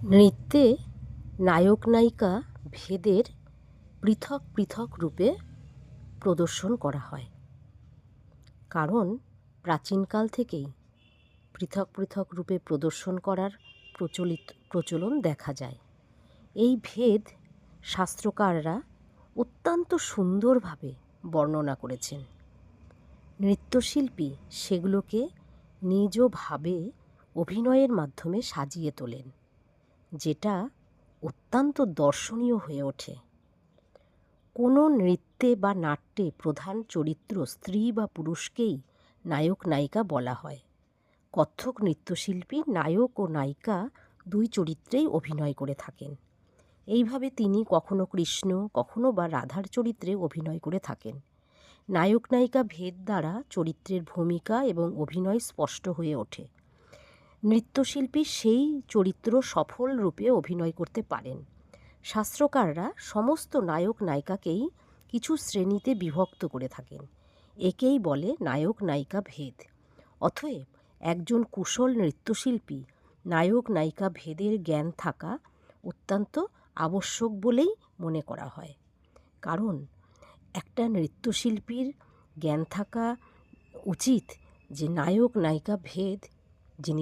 নৃত্যে নায়ক নায়িকা ভেদের পৃথক পৃথক রূপে প্রদর্শন করা হয়। কারণ প্রাচীনকাল থেকেই পৃথক পৃথক রূপে প্রদর্শন করার প্রচলন দেখা যায়। এই ভেদ শাস্ত্রকাররা অত্যন্ত সুন্দরভাবে বর্ণনা করেছেন। নৃত্যশিল্পী সেগুলোকে নিজভাবে অভিনয়ের মাধ্যমে সাজিয়ে তোলেন, যেটা অত্যন্ত দর্শনীয় হয়ে ওঠে। কোনো নৃত্যে বা নাট্যে প্রধান চরিত্র স্ত্রী বা পুরুষকেই নায়ক নায়িকা বলা হয়। কত্থক নৃত্যশিল্পী নায়ক ও নায়িকা দুই চরিত্রেই অভিনয় করে থাকেন। এইভাবে তিনি কখনো কৃষ্ণ, কখনো বা রাধার চরিত্রে অভিনয় করে থাকেন। নায়ক নায়িকা ভেদ দ্বারা চরিত্রের ভূমিকা এবং অভিনয় স্পষ্ট হয়ে ওঠে। নৃত্যশিল্পী সেই চরিত্র সফল রূপে অভিনয় করতে পারেন। শাস্ত্রকাররা সমস্ত নায়ক নায়িকাকেই কিছু শ্রেণীতে বিভক্ত করে থাকেন। একেই বলে নায়ক নায়িকা ভেদ। অতএব একজন কুশল নৃত্যশিল্পী নায়ক নায়িকা ভেদের জ্ঞান থাকা অত্যন্ত আবশ্যক বলেই মনে করা হয়। কারণ একটা নৃত্যশিল্পীর জ্ঞান থাকা উচিত যে নায়ক নায়িকা ভেদ জিনিস